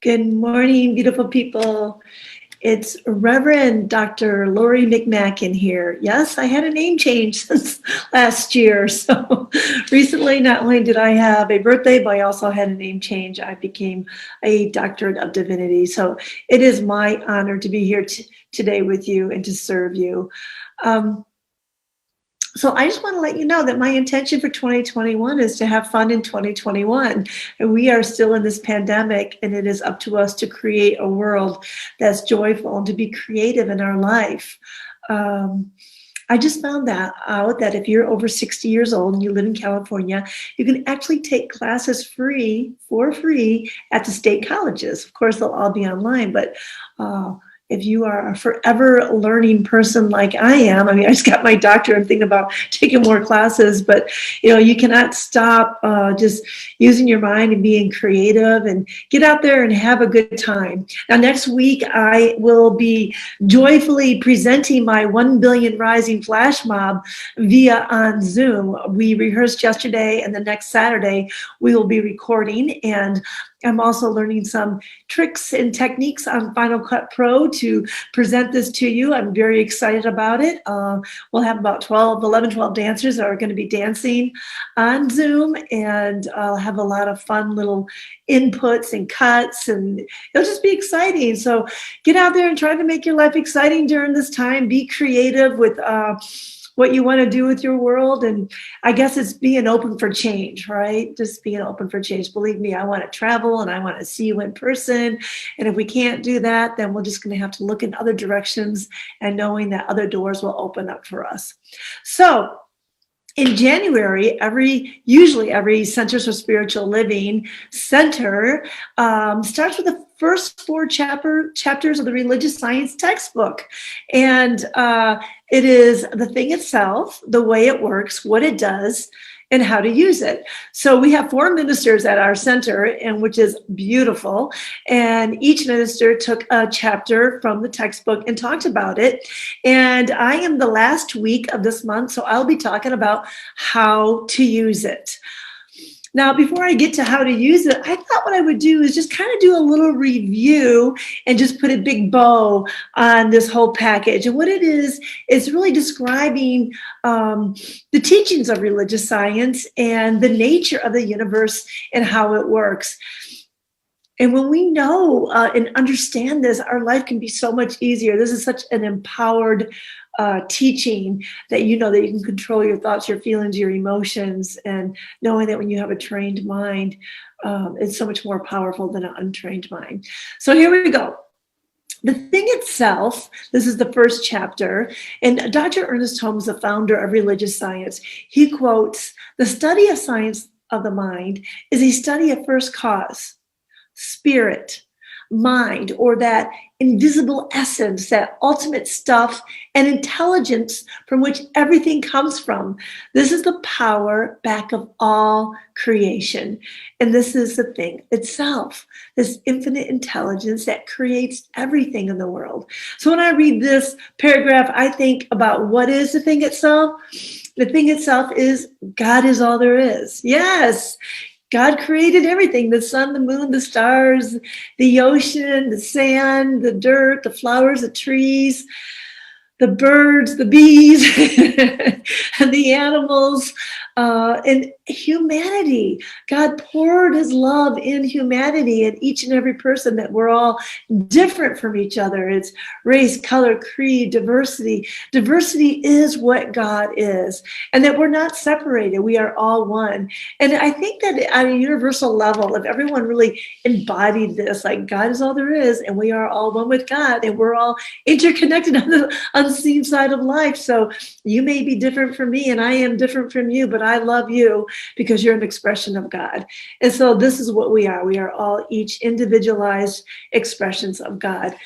Good morning, beautiful people. It's Reverend Dr. Lori McMacken here. Yes, I had a name change since last year. So recently, not only did I have a birthday, but I also had a name change. I became a doctorate of divinity. So it is my honor to be here today with you and to serve you. So I just want to let you know that my intention for 2021 is to have fun in 2021. And we are still in this pandemic, and it is up to us to create a world that's joyful and to be creative in our life. I just found that out that if you're over 60 years old and you live in California, you can actually take classes for free at the state colleges. Of course, they'll all be online, but if you are a forever learning person like I am, I mean, I just got my doctorate. I'm thinking about taking more classes, but you cannot stop just using your mind and being creative and get out there and have a good time. Now, next week, I will be joyfully presenting my 1 Billion Rising Flash Mob via on Zoom. We rehearsed yesterday, and the next Saturday, we will be recording. And I'm also learning some tricks and techniques on Final Cut Pro to present this to you. I'm very excited about it. We'll have about 12 dancers that are going to be dancing on Zoom, and I'll have a lot of fun little inputs and cuts, and it'll just be exciting. So get out there and try to make your life exciting during this time. Be creative with what you want to do with your world. And I guess it's being open for change, right? Just being open for change. Believe me, I want to travel and I want to see you in person. And if we can't do that, then we're just going to have to look in other directions and knowing that other doors will open up for us. So in January, usually every Centers for Spiritual Living center starts with the first 4 chapters of the religious science textbook. And it is the thing itself, the way it works, what it does, and how to use it. So we have 4 ministers at our center, and which is beautiful. And each minister took a chapter from the textbook and talked about it. And I am the last week of this month, so I'll be talking about how to use it. Now, before I get to how to use it, I thought what I would do is just kind of do a little review and just put a big bow on this whole package. And what it is really describing the teachings of religious science and the nature of the universe and how it works. And when we know and understand this, our life can be so much easier. This is such an empowered teaching that you know that you can control your thoughts, your feelings, your emotions, and knowing that when you have a trained mind, it's so much more powerful than an untrained mind. So here we go. The thing itself, this is the first chapter, and Dr. Ernest Holmes, the founder of religious science, he quotes, "The study of science of the mind is a study of first cause, spirit, mind, or that invisible essence, that ultimate stuff and intelligence from which everything comes from. This is the power back of all creation. And this is the thing itself, this infinite intelligence that creates everything in the world." So when I read this paragraph, I think about what is the thing itself? The thing itself is God is all there is. Yes. God created everything, the sun, the moon, the stars, the ocean, the sand, the dirt, the flowers, the trees, the birds, the bees, and the animals, and humanity. God poured his love in humanity and each and every person, that we're all different from each other. It's race, color, creed, diversity. Diversity is what God is, and that we're not separated. We are all one. And I think that at a universal level, if everyone really embodied this, like God is all there is, and we are all one with God, and we're all interconnected on the unseen side of life. So you may be different from me, and I am different from you, but I love you because you're an expression of God. And so this is what we are. We are all each individualized expressions of God.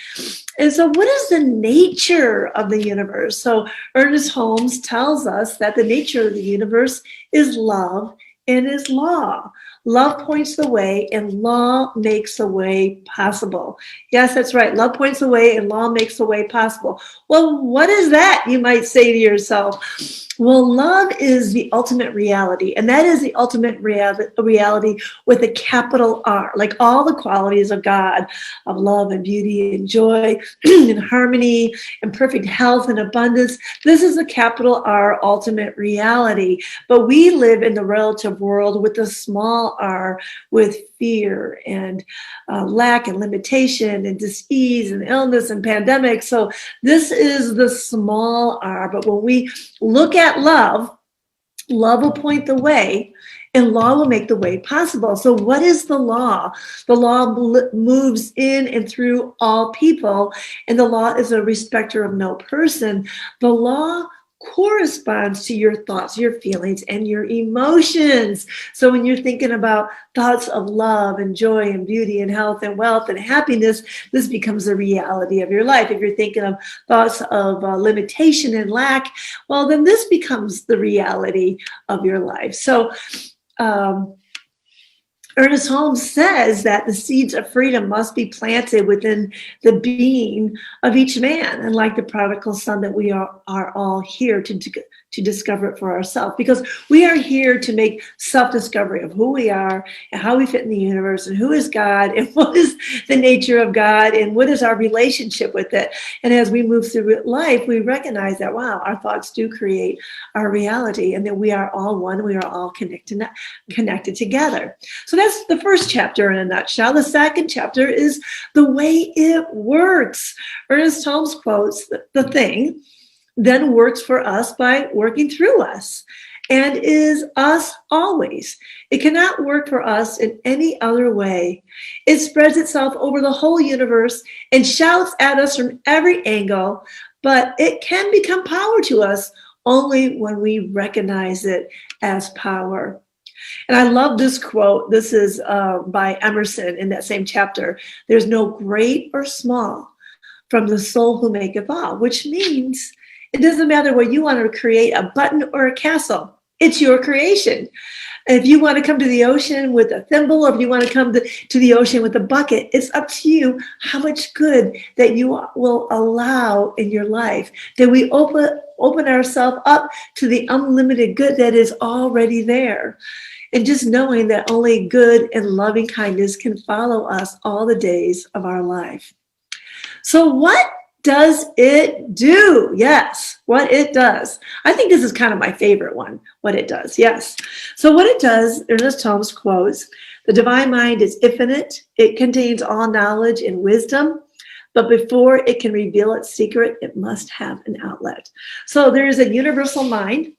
And so what is the nature of the universe? So Ernest Holmes tells us that the nature of the universe is love and is law. Love points the way, and law makes the way possible. Yes, that's right. Love points the way, and law makes the way possible. Well, what is that? You might say to yourself. Well, love is the ultimate reality, and that is the ultimate reality with a capital R, like all the qualities of God, of love and beauty and joy and harmony and perfect health and abundance. This is a capital R ultimate reality. But we live in the relative world with a small r, with fear and lack and limitation and disease and illness and pandemic. So this is the small r. But when we look at love, love will point the way, and law will make the way possible. So what is the law? The law moves in and through all people, and the law is a respecter of no person. The law corresponds to your thoughts, your feelings, and your emotions. So when you're thinking about thoughts of love and joy and beauty and health and wealth and happiness, this becomes the reality of your life. If you're thinking of thoughts of limitation and lack, well, then this becomes the reality of your life. So Ernest Holmes says that the seeds of freedom must be planted within the being of each man. And like the prodigal son, that we are all here to discover it for ourselves, because we are here to make self-discovery of who we are and how we fit in the universe and who is God and what is the nature of God and what is our relationship with it. And as we move through life, we recognize that, wow, our thoughts do create our reality, and that we are all one, we are all connected together. So that's the first chapter in a nutshell. The second chapter is the way it works. Ernest Holmes quotes the thing then works for us by working through us and is us always. It cannot work for us in any other way. It spreads itself over the whole universe and shouts at us from every angle, but it can become power to us only when we recognize it as power. And I love this quote. This is by Emerson in that same chapter. There's no great or small from the soul who maketh all, which means it doesn't matter whether you want to create a button or a castle. It's your creation. If you want to come to the ocean with a thimble, or if you want to come to the ocean with a bucket, it's up to you how much good that you will allow in your life. That we open ourselves up to the unlimited good that is already there. And just knowing that only good and loving kindness can follow us all the days of our life. So what does it do? Yes, what it does. I think this is kind of my favorite one, what it does. Yes. So what it does, Ernest Holmes quotes, the divine mind is infinite. It contains all knowledge and wisdom, but before it can reveal its secret, it must have an outlet. So there is a universal mind,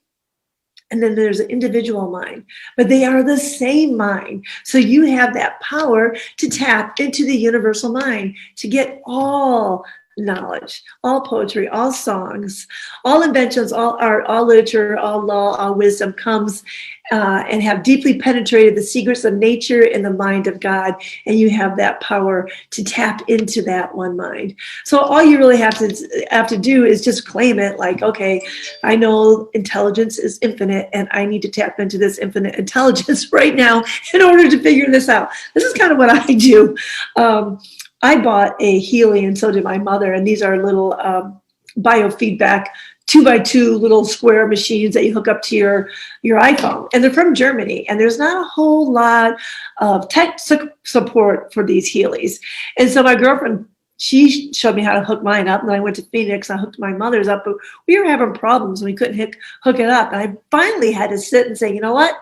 and then there's an individual mind, but they are the same mind. So you have that power to tap into the universal mind to get all knowledge, all poetry, all songs, all inventions, all art, all literature, all law, all wisdom comes and have deeply penetrated the secrets of nature and the mind of God. And you have that power to tap into that one mind. So all you really have to do is just claim it like, okay, I know intelligence is infinite and I need to tap into this infinite intelligence right now in order to figure this out. This is kind of what I do. I bought a Healy, and so did my mother, and these are little biofeedback 2x2 little square machines that you hook up to your iPhone, and they're from Germany, and there's not a whole lot of tech support for these Healys. And so my girlfriend, she showed me how to hook mine up, and I went to Phoenix, I hooked my mother's up, but we were having problems and we couldn't hook it up. And I finally had to sit and say, you know what?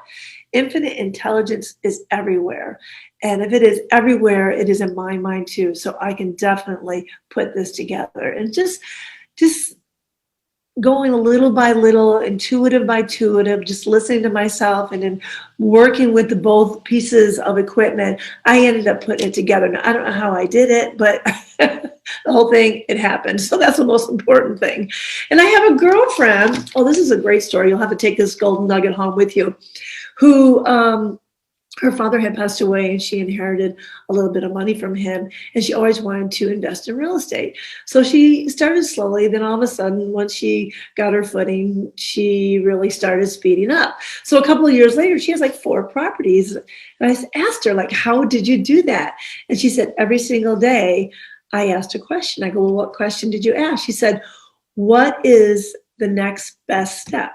Infinite intelligence is everywhere. And if it is everywhere, it is in my mind too. So I can definitely put this together. And just going little by little, intuitive by intuitive, just listening to myself and then working with the both pieces of equipment, I ended up putting it together. Now, I don't know how I did it, but the whole thing, it happened. So that's the most important thing. And I have a girlfriend. Oh, this is a great story. You'll have to take this golden nugget home with you, who her father had passed away and she inherited a little bit of money from him, and she always wanted to invest in real estate. So she started slowly. Then all of a sudden, once she got her footing, she really started speeding up. So a couple of years later, she has like 4 properties. And I asked her, like, how did you do that? And she said, every single day I asked a question. I go, well, what question did you ask? She said, what is the next best step?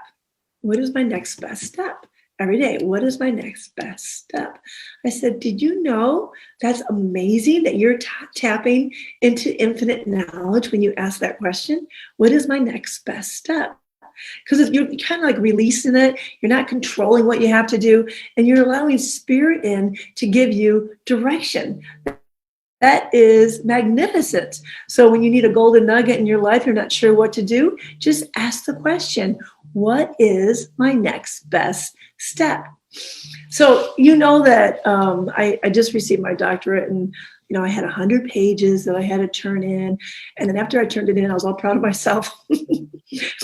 What is my next best step? Every day, what is my next best step? I said, did you know that's amazing that you're tapping into infinite knowledge when you ask that question? What is my next best step? Because you're kind of like releasing it. You're not controlling what you have to do, and you're allowing spirit in to give you direction. That is magnificent. So when you need a golden nugget in your life, you're not sure what to do, just ask the question, what is my next best step? So you know that I just received my doctorate, and I had 100 pages that I had to turn in. And then after I turned it in, I was all proud of myself.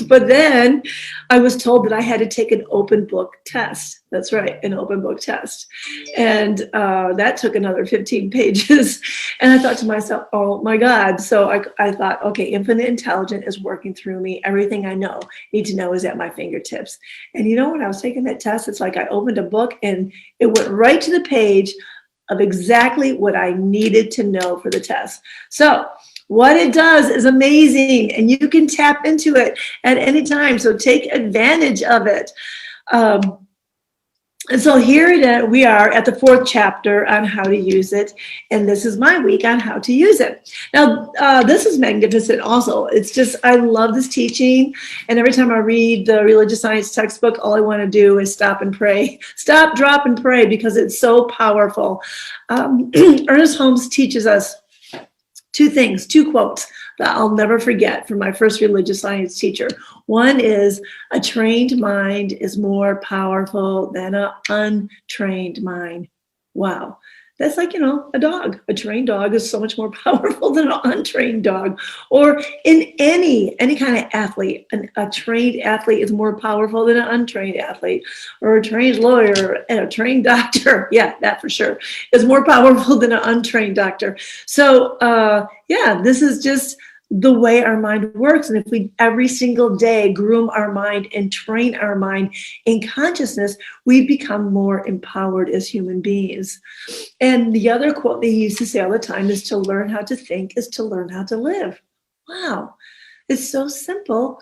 But then I was told that I had to take an open book test. That's right, an open book test. And that took another 15 pages. And I thought to myself, oh my God. So I thought, okay, infinite intelligence is working through me. Everything I need to know is at my fingertips. And when I was taking that test, it's like I opened a book and it went right to the page of exactly what I needed to know for the test. So what it does is amazing, and you can tap into it at any time. So take advantage of it. And so here we are at the 4th chapter on how to use it. And this is my week on how to use it. Now, this is magnificent also. It's just, I love this teaching. And every time I read the religious science textbook, all I want to do is stop and pray. Stop, drop, and pray, because it's so powerful. Ernest Holmes teaches us 2 things, 2 quotes that I'll never forget from my first religious science teacher. One is, a trained mind is more powerful than an untrained mind. Wow. That's like, a dog. A trained dog is so much more powerful than an untrained dog. Or in any kind of athlete, a trained athlete is more powerful than an untrained athlete. Or a trained lawyer and a trained doctor, yeah, that for sure, is more powerful than an untrained doctor. So, this is just the way our mind works. And if we every single day groom our mind and train our mind in consciousness, we become more empowered as human beings. And the other quote they used to say all the time is, to learn how to think is to learn how to live. Wow. It's so simple,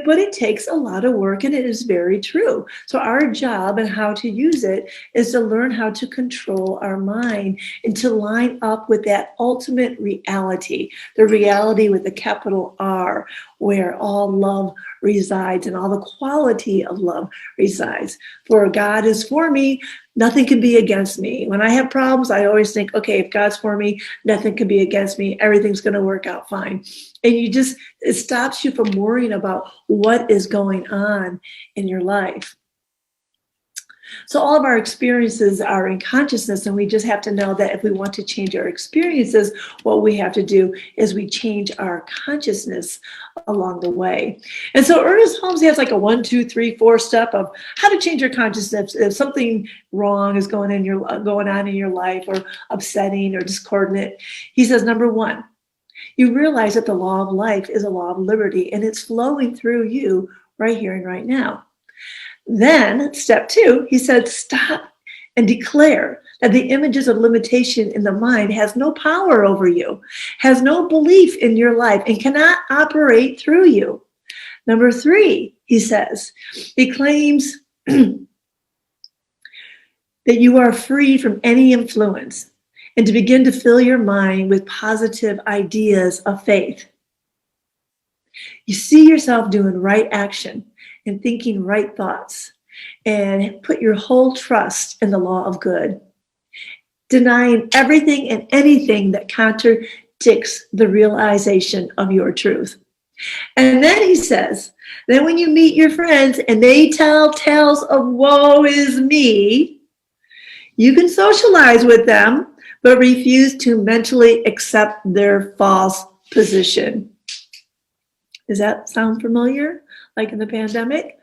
but it takes a lot of work, and it is very true. So our job and how to use it is to learn how to control our mind and to line up with that ultimate reality, the reality with a capital R, where all love resides and all the quality of love resides. For God is for me, nothing can be against me. When I have problems, I always think, okay, if God's for me, nothing can be against me. Everything's going to work out fine. And it stops you from worrying about what is going on in your life. So all of our experiences are in consciousness, and we just have to know that if we want to change our experiences, what we have to do is we change our consciousness along the way. And so Ernest Holmes has like a 1, 2, 3, 4 step of how to change your consciousness if something wrong is going on in your life, or upsetting or discordant. He says, number 1, you realize that the law of life is a law of liberty, and it's flowing through you right here and right now. Then, step 2, he said, stop and declare that the images of limitation in the mind has no power over you, has no belief in your life, and cannot operate through you. Number 3, he says, he claims that you are free from any influence, and to begin to fill your mind with positive ideas of faith. You see yourself doing right action and thinking right thoughts, and put your whole trust in the law of good, denying everything and anything that contradicts the realization of your truth. And then he says, then when you meet your friends and they tell tales of woe is me, you can socialize with them, but refuse to mentally accept their false position. Does that sound familiar? Like in the pandemic?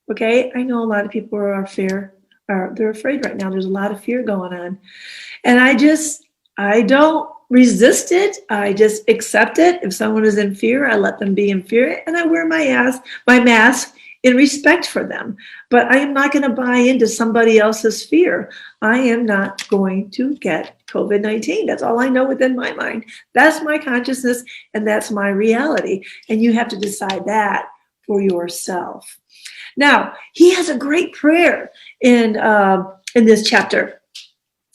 Okay, I know a lot of people are they're afraid right now. There's a lot of fear going on. And I don't resist it. I just accept it. If someone is in fear, I let them be in fear, and I wear my mask in respect for them. But I am not going to buy into somebody else's fear. I am not going to get COVID-19. That's all I know within my mind. That's my consciousness, and that's my reality. And you have to decide that for yourself. Now, he has a great prayer in this chapter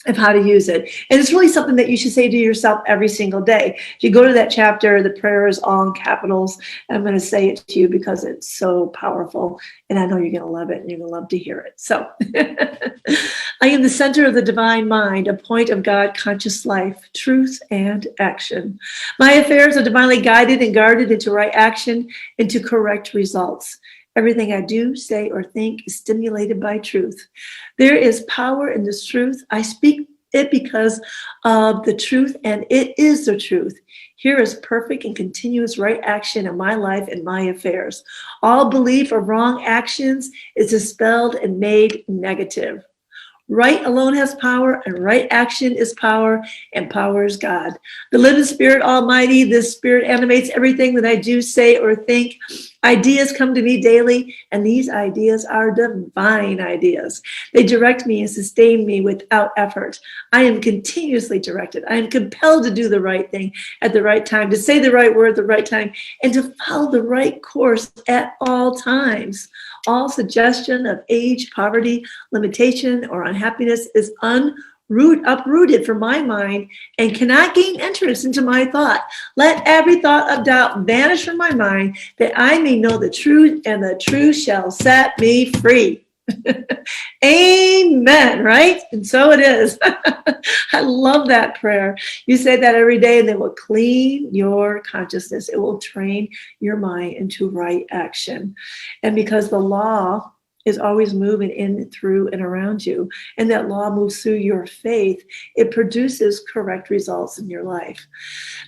of how to use it. And it's really something that you should say to yourself every single day. If you go to that chapter, the prayer is all in capitals. And I'm going to say it to you because it's so powerful. And I know you're going to love it and you're going to love to hear it. So I am the center of the divine mind, a point of God conscious life, truth and action. My affairs are divinely guided and guarded into right action, into correct results. Everything I do, say, or think is stimulated by truth. There is power in this truth. I speak it because of the truth, and it is the truth. Here is perfect and continuous right action in my life and my affairs. All belief of wrong actions is dispelled and made negative. Right alone has power, and right action is power, and power is God. The living Spirit Almighty, this Spirit animates everything that I do, say, or think. Ideas come to me daily, and these ideas are divine ideas. They direct me and sustain me without effort. I am continuously directed. I am compelled to do the right thing at the right time, to say the right word at the right time, and to follow the right course at all times. All suggestion of age, poverty, limitation, or unhappiness is uprooted from my mind and cannot gain entrance into my thought. Let every thought of doubt vanish from my mind, that I may know the truth, and the truth shall set me free. Amen, right? And so it is. I love that prayer. You say that every day, and it will clean your consciousness. It will train your mind into right action. And because the law is always moving in, through, and around you, and that law moves through your faith, it produces correct results in your life.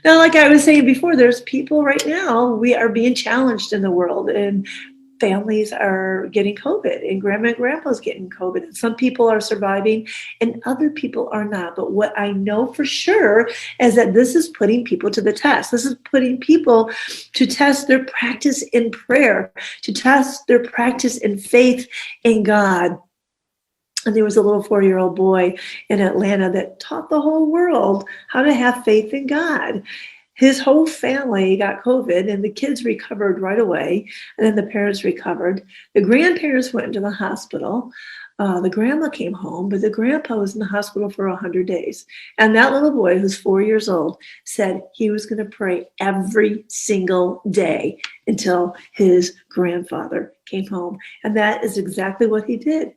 Now, like I was saying before, there's people right now, we are being challenged in the world, and families are getting COVID, and grandma and grandpa's getting COVID. And some people are surviving and other people are not. But what I know for sure is that this is putting people to the test. This is putting people to test their practice in prayer, to test their practice in faith in God. And there was a little 4-year-old boy in Atlanta that taught the whole world how to have faith in God. His whole family got COVID, and the kids recovered right away. And then the parents recovered. The grandparents went into the hospital. The grandma came home, but the grandpa was in the hospital for 100 days. And that little boy, who's 4 years old, said he was going to pray every single day until his grandfather came home. And that is exactly what he did.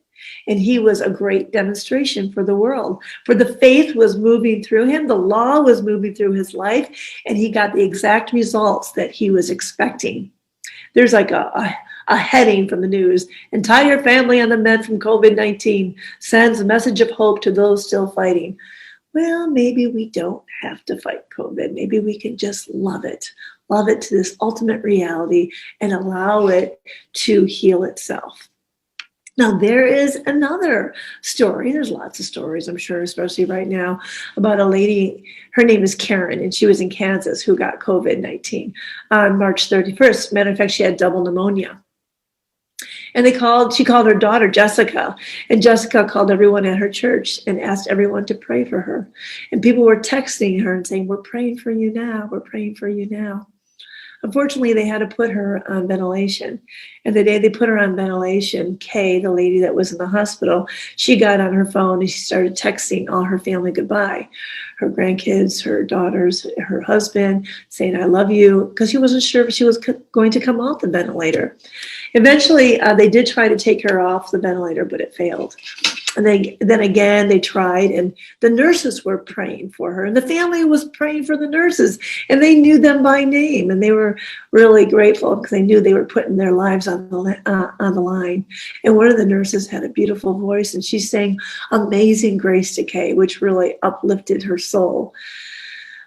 And he was a great demonstration for the world. For the faith was moving through him, the law was moving through his life, and he got the exact results that he was expecting. There's like a heading from the news: entire family on the mend from COVID-19 sends a message of hope to those still fighting. Well, maybe we don't have to fight COVID. Maybe we can just love it to this ultimate reality and allow it to heal itself. Now, there is another story. There's lots of stories, I'm sure, especially right now, about a lady. Her name is Karen, and she was in Kansas, who got COVID-19 on March 31st. Matter of fact, she had double pneumonia. And she called her daughter Jessica, and Jessica called everyone at her church and asked everyone to pray for her. And people were texting her and saying, "We're praying for you now. We're praying for you now." Unfortunately, they had to put her on ventilation. And the day they put her on ventilation, Kay, the lady that was in the hospital, she got on her phone and she started texting all her family goodbye. Her grandkids, her daughters, her husband, saying, "I love you," because she wasn't sure if she was going to come off the ventilator. Eventually, they did try to take her off the ventilator, but it failed. And then again, they tried, and the nurses were praying for her, and the family was praying for the nurses, and they knew them by name, and they were really grateful because they knew they were putting their lives on the line. And one of the nurses had a beautiful voice, and she sang "Amazing Grace" to Kay, which really uplifted her soul.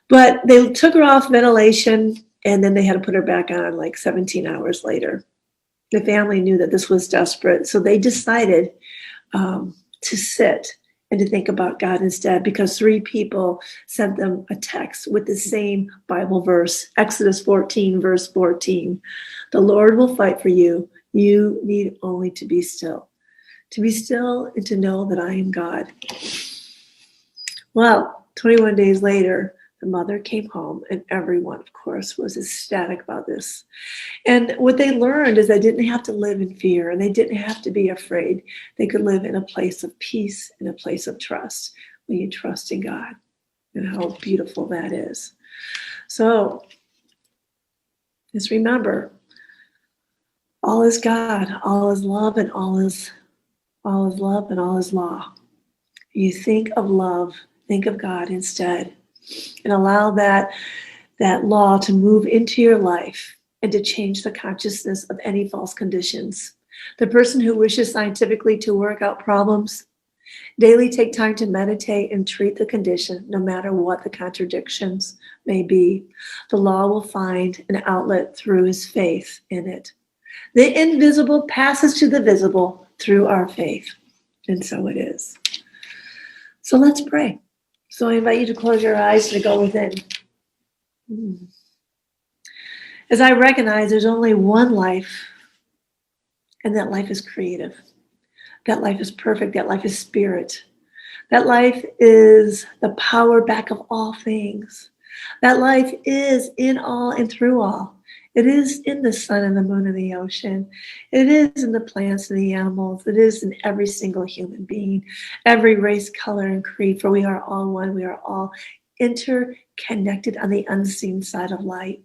But they took her off ventilation, and then they had to put her back on like 17 hours later. The family knew that this was desperate, so they decided to sit and to think about God instead, because 3 people sent them a text with the same Bible verse, Exodus 14, verse 14. The Lord will fight for you. You need only to be still. To be still and to know that I am God. Well, 21 days later, the mother came home, and everyone, of course, was ecstatic about this. And what they learned is they didn't have to live in fear, and they didn't have to be afraid. They could live in a place of peace, in a place of trust, when you trust in God, and how beautiful that is. So just remember, all is God, all is love, and all is love, and all is law. You think of love, think of God instead, and allow that law to move into your life and to change the consciousness of any false conditions. The person who wishes scientifically to work out problems, daily take time to meditate and treat the condition, no matter what the contradictions may be. The law will find an outlet through his faith in it. The invisible passes to the visible through our faith. And so it is. So let's pray. So I invite you to close your eyes and to go within. As I recognize there's only one life, and that life is creative. That life is perfect. That life is spirit. That life is the power back of all things. That life is in all and through all. It is in the sun and the moon and the ocean. It is in the plants and the animals. It is in every single human being, every race, color, and creed, for we are all one. We are all interconnected on the unseen side of light.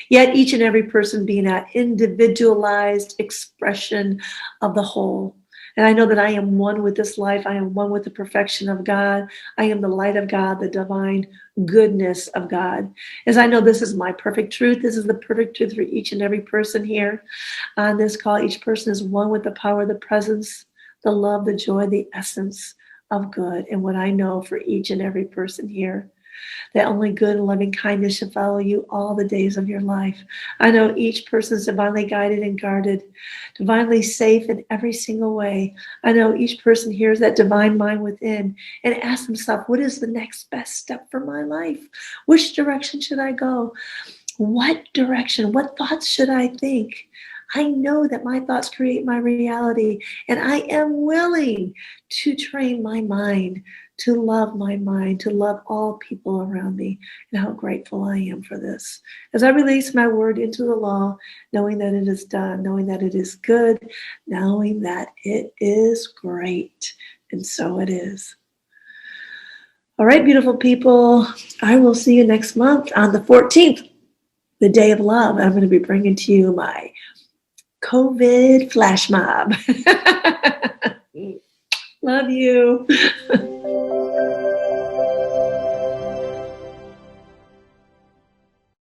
Yet each and every person being that individualized expression of the whole. And I know that I am one with this life. I am one with the perfection of God. I am the light of God, the divine goodness of God. As I know this is my perfect truth. This is the perfect truth for each and every person here on this call. Each person is one with the power, the presence, the love, the joy, the essence of good. And what I know for each and every person here, that only good and loving kindness shall follow you all the days of your life. I know each person is divinely guided and guarded, divinely safe in every single way. I know each person hears that divine mind within and asks himself, what is the next best step for my life? Which direction should I go? What direction? What thoughts should I think? I know that my thoughts create my reality, and I am willing to train my mind to love my mind, to love all people around me, and how grateful I am for this. As I release my word into the law, knowing that it is done, knowing that it is good, knowing that it is great, and so it is. All right, beautiful people, I will see you next month on the 14th, the day of love. I'm going to be bringing to you my COVID flash mob. Love you.